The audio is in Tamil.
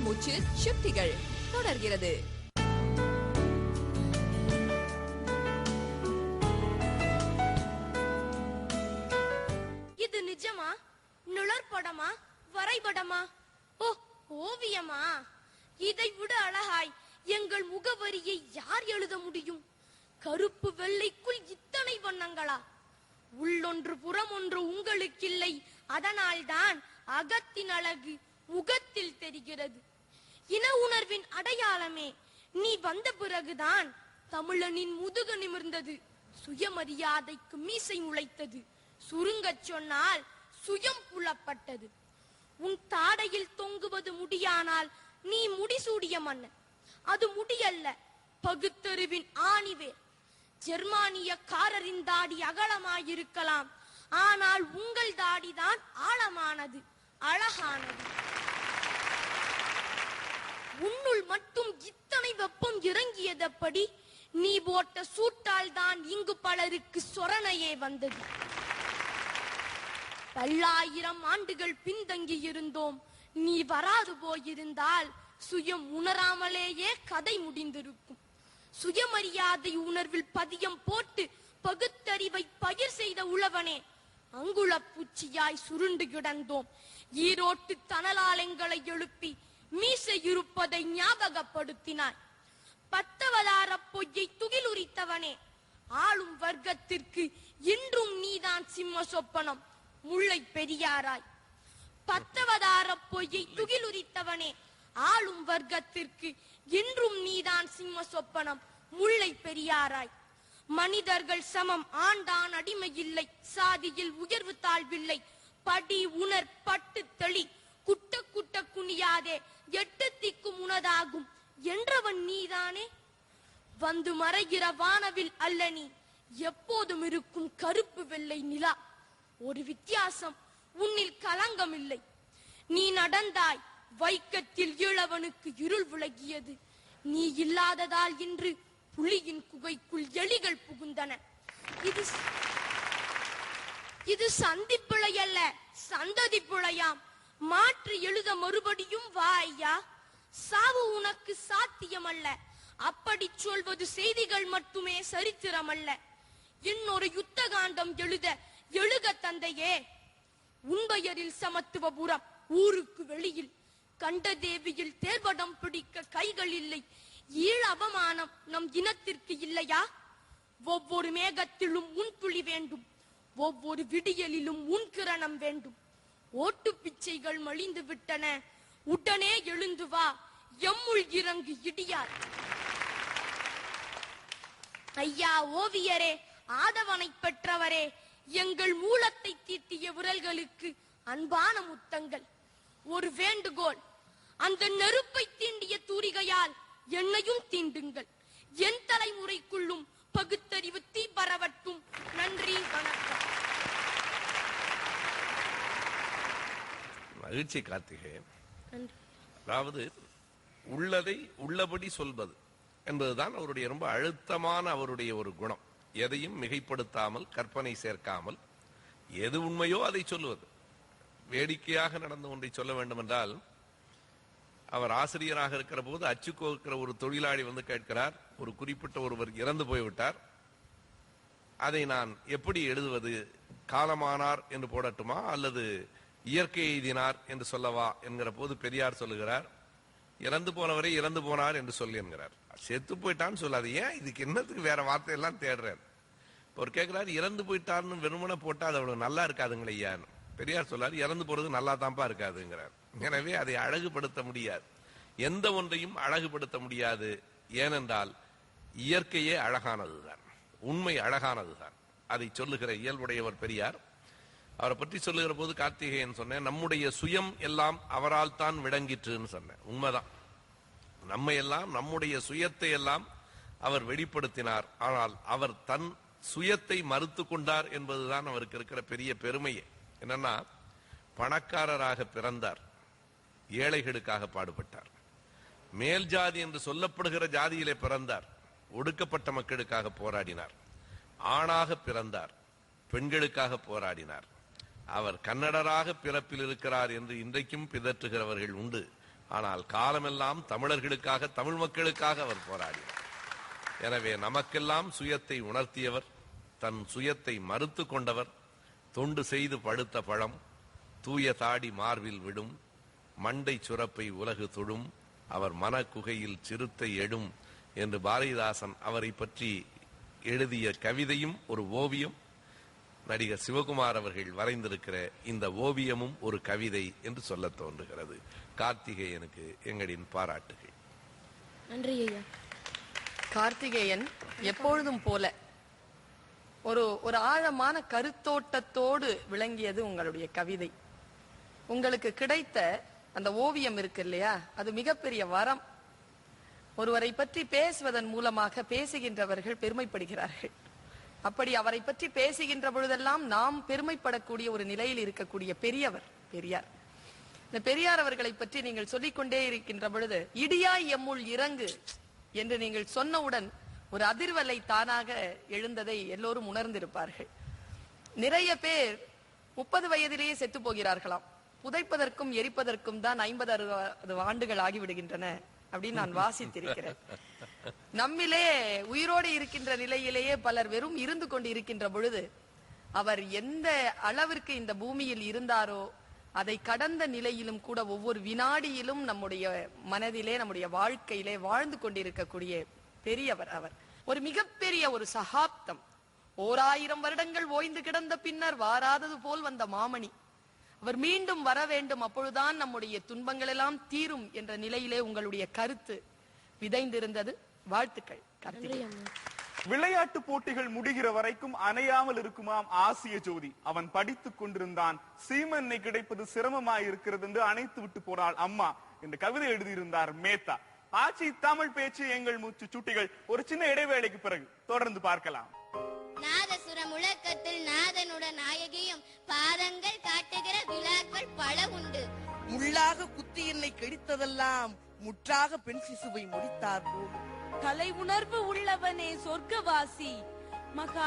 மூச்சு சுத்திகள் தொடர்கிறது. இது நிஜமா? நிழற்படமா? வரைபடமா? ஓ, ஓவியமா? இதை விட அழகாய் எங்கள் முகவரியை யார் எழுத முடியும்? கருப்பு வெள்ளைக்குள் இத்தனை வண்ணங்களா? உள்ளொன்று புறமொன்று உங்களுக்கில்லை, அதனால்தான் அகத்தின் அழகு முகத்தில் தெரிகிறது. இன உணர்வின் அடையாளமே, நீ வந்த பிறகுதான் தமிழனின் முதுகு நிமிர்ந்தது, சுயமரியாதைக்கு மீசை முளைத்தது, சுருங்கச் சொன்னால் சுயம் புலப்பட்டது. உன் தாடையில் தொங்குவது முடியானால் நீ முடிசூடிய மன்னன். அது முடியல்ல, பகுத்தறிவின் ஆணிவேர். ஜெர்மானியக்காரரின் தாடி அகலமாயிருக்கலாம், ஆனால் உங்கள் தாடிதான் ஆழமானது, அழகானது. உன்னுள் மட்டும் இத்தனை வெப்பம் இறங்கியதப்படி? நீ போட்ட சூட்டால் தான் இங்கு பலருக்கு சொரணையே வந்தது. பல்லாயிரம் ஆண்டுகள் பின்தங்கி இருந்தோம். நீ வராது போயிருந்தால் சுயம் உணராமலேயே கதை முடிந்திருக்கும். சுயமரியாதை உணர்வில் பதியம் போட்டு பகுத்தறிவை பயிர் செய்த உழவனே, அங்குளப்பூச்சியாய் சுருண்டு கிடந்தோம். ஈரோட்டு தனலாலங்களை எழுப்பி மீசை இருப்பதை ஞாபகப்படுத்தினாய். பத்தவதார பொய்யை துகிலுரித்தவனே, ஆளும் வர்க்கத்திற்கு இன்றும் நீதான் சிம்ம சொப்பனம், முல்லை பெரியாராய். பத்தவதார பொய்யை துகிலுரித்தவனே, ஆளும் வர்க்கத்திற்கு இன்றும் நீதான் சிம்ம சொப்பனம், முல்லை பெரியாராய். மனிதர்கள் சமம், ஆண்டான் அடிமை இல்லை, சாதியில் உயர்வு தாழ்வில்லை, படி உணர் பட்டு தெளி, குட்ட குட்ட குனியாதே, எட்டு திக்கும் உனதாகும் என்றவன் நீதானே. வந்து மறைகிற வானவில் அல்ல நீ, எப்போதும் இருக்கும் கருப்பு வெள்ளை நிலா. ஒரு வித்தியாசம், உன்னில் களங்கம் இல்லை. நீ நடந்தாய், வைக்கத்தில் ஈழவனுக்கு இருள் விலகியது. நீ இல்லாததால் இன்று புலியின் குகைக்குள் எலிகள் புகுந்தன. இது சந்தி பிழை அல்ல, சந்ததி பிழையாம். மாற்றி எழுத மறுபடியும் வா ஐயா. சாவு உனக்கு சாத்தியம் அல்ல, அப்படி சொல்வது செய்திகள் மட்டுமே, சரித்திரம் அல்ல. இன்னொரு யுத்த காண்டம் எழுக தந்தையே. உன்பெயரில் சமத்துவபுரம், ஊருக்கு வெளியில் கண்டதேவியில் தேர்வடம் பிடிக்க கைகள் இல்லை. ஈழ அவமானம் நம் இனத்திற்கு இல்லையா? ஒவ்வொரு மேகத்திலும் உன் துளி வேண்டும், ஒவ்வொரு விடியலிலும் உன் கிரணம் வேண்டும். ஓட்டு பிச்சைகள் மலிந்து விட்டன, உடனே எழுந்து வா, எம்முள் இறங்கு இடியார். ஐயா ஓவியரே, ஆதவனை பெற்றவரே, எங்கள் மூலத்தை தீட்டிய விரல்களுக்கு அன்பான முத்தங்கள். ஒரு வேண்டுகோள், அந்த நெருப்பை தீண்டிய தூரிகையால் என்னையும் தீண்டுங்கள். என் தலைமுறைக்குள்ளும் பகுத்தறிவு தீ பரவட்டும். நன்றி, வணக்கம். மகிழ்ச்சி கார்த்திகே. அதாவது உள்ளதை உள்ளபடி சொல்வது என்பதுதான் அவருடைய ரொம்ப அழுத்தமான அவருடைய ஒரு குணம். எதையும் மிகைப்படுத்தாமல், கற்பனை சேர்க்காமல், எது உண்மையோ அதை சொல்லுவது. வேடிக்கையாக நடந்த ஒன்றை சொல்ல வேண்டும் என்றால், அவர் ஆசிரியராக இருக்கிற போது அச்சுக்கோக்கிற ஒரு தொழிலாளி வந்து கேட்கிறார், ஒரு குறிப்பிட்ட ஒருவர் இறந்து போய்விட்டார், அதை நான் எப்படி எழுதுவது? காலமானார் என்று போடட்டுமா அல்லது இயற்கை எய்தினார் என்று சொல்லவா என்கிற போது பெரியார் சொல்லுகிறார், இறந்து போனவரை இறந்து போனார் என்று சொல்லி என்கிறார். செத்து போயிட்டான்னு சொல்லாது, ஏன் இதுக்கு என்னத்துக்கு வேற வார்த்தை எல்லாம் தேடுறார்? அவர் கேட்கிறார், இறந்து போயிட்டார்னு வெறுமனை போட்டா அது அவ்வளவு நல்லா இருக்காதுங்களே ஐயான்னு. பெரியார் சொல்லாரு, இறந்து போறது நல்லா தான்ப்பா இருக்காதுங்கிறார். எனவே அதை அழகுபடுத்த முடியாது, எந்த ஒன்றையும் அழகுபடுத்த முடியாது. ஏனென்றால் இயற்கையே அழகானதுதான், உண்மை அழகானதுதான். அதை சொல்லுகிற இயல்புடையவர் பெரியார். அவரை பற்றி சொல்லுகிற போது கார்த்திகேயன் சொன்னேன், நம்முடைய சுயம் எல்லாம் அவரால் தான் விளங்கிற்றுன்னு சொன்னேன். உண்மைதான், நம்மை எல்லாம், நம்முடைய சுயத்தை எல்லாம் அவர் வெளிப்படுத்தினார். ஆனால் அவர் தன் சுயத்தை மறுத்து கொண்டார் என்பதுதான் அவருக்கு இருக்கிற பெரிய பெருமையே. என்னன்னா, பணக்காரராக பிறந்தார், ஏழைகளுக்காக பாடுபட்டார். மேல் ஜாதி என்று சொல்லப்படுகிற ஜாதியிலே பிறந்தார், ஒடுக்கப்பட்ட மக்களுக்காக போராடினார். ஆணாக பிறந்தார், பெண்களுக்காக போராடினார். அவர் கன்னடராக பிறப்பில் இருக்கிறார் என்று இன்றைக்கும் பிதற்றுகிறவர்கள் உண்டு. ஆனால் காலமெல்லாம் தமிழர்களுக்காக, தமிழ் மக்களுக்காக அவர் போராடினார். எனவே நமக்கெல்லாம் சுயத்தை உணர்த்தியவர், தன் சுயத்தை மறுத்து கொண்டவர், தொண்டு செய்து படுத்த பழம், தூய தாடி மார்பில் விடும், மண்டை சுரப்பை உலகு தொடும், அவர் மனக்குகையில் சிறுத்தை எடும் என்று பாரதிதாசன் அவரை பற்றி எழுதிய கவிதையும் ஒரு ஓவியம். நடிகர் சிவகுமார் அவர்கள் வரைந்திருக்கிற இந்த ஓவியமும் ஒரு கவிதை என்று சொல்ல தோன்றுகிறது. கார்த்திகேயனுக்கு எங்களின் பாராட்டுகள். நன்றி ஐயா. கார்த்திகேயன் எப்பொழுதும் போல ஒரு ஆழமான கருத்தோட்டத்தோடு விளங்கியது உங்களுடைய கவிதை. உங்களுக்கு கிடைத்த அந்த ஓவியம் இருக்கு இல்லையா, அது மிகப்பெரிய வரம். ஒருவரை பற்றி பேசுவதன் மூலமாக பேசுகின்றவர்கள் பெருமைப்படுகிறார்கள். அப்படி அவரை பற்றி பேசுகின்ற பொழுதெல்லாம் நாம் பெருமைப்படக்கூடிய ஒரு நிலையில் இருக்கக்கூடிய பெரியவர் பெரியார். இந்த பெரியார் அவர்களை பற்றி நீங்கள் சொல்லிக்கொண்டே இருக்கின்ற பொழுது, இடியாய் எம்முள் இறங்கு என்று நீங்கள் சொன்னவுடன் ஒரு அதிர்வலை தானாக எழுந்ததை எல்லோரும் உணர்ந்திருப்பார்கள். நிறைய பேர் 30 வயதிலேயே செத்து போகிறார்களாம். புதைப்பதற்கும் எரிப்பதற்கும் தான் 50-60 ஆண்டுகள் ஆகிவிடுகின்றன அப்படின்னு நான் வாசித்திருக்கிறேன். நம்மிலே உயிரோடு இருக்கின்ற நிலையிலேயே பலர் வெறும் இருந்து கொண்டு இருக்கின்ற பொழுது, அவர் எந்த அளவிற்கு இந்த பூமியில் இருந்தாரோ அதை கடந்த நிலையிலும் கூட ஒவ்வொரு வினாடியிலும் நம்முடைய மனதிலே, நம்முடைய வாழ்க்கையிலே வாழ்ந்து கொண்டிருக்கக்கூடிய பெரியவர் அவர். ஒரு மிகப்பெரிய ஒரு சகாப்தம், 1000 வருடங்கள் ஓய்ந்து கிடந்த பின்னர் வாராதது போல் வந்த மாமணி. அவர் மீண்டும் வர வேண்டும், அப்பொழுதுதான் நம்முடைய துன்பங்கள் எல்லாம் தீரும் என்ற நிலையிலே உங்களுடைய கருத்து விதைந்திருந்தது. வாழ்த்துக்கள். விளையாட்டு போட்டிகள் முடிகிற வரைக்கும் அணையாமல் இருக்குமாம் ஆசிய ஜோதி. அவன் படித்துக் கொண்டிருந்தான். சீமெண்ணெய் கிடைப்பது சிரமமாய் இருக்கிறது என்று அணைத்து விட்டு போனாள் அம்மா என்று கவிதை எழுதியிருந்தார் மேத்தா. ஆட்சி தமிழ் பேச்சு எங்கள் மூச்சு சுட்டிகள். ஒரு சின்ன இடைவேளைக்கு பிறகு தொடர்ந்து பார்க்கலாம். நாதசுர முழக்கத்தில் நாதனுடன் நாயகியும் பாதங்கள் காட்டுகிற விழாக்கள் பல உண்டு. முள்ளாக குத்தி என்னை கெடித்ததெல்லாம் முற்றாக பெண் சிசுவை முடித்தார் போல். கலை உணர்வு உள்ளவனே சொர்க்கவாசி மகா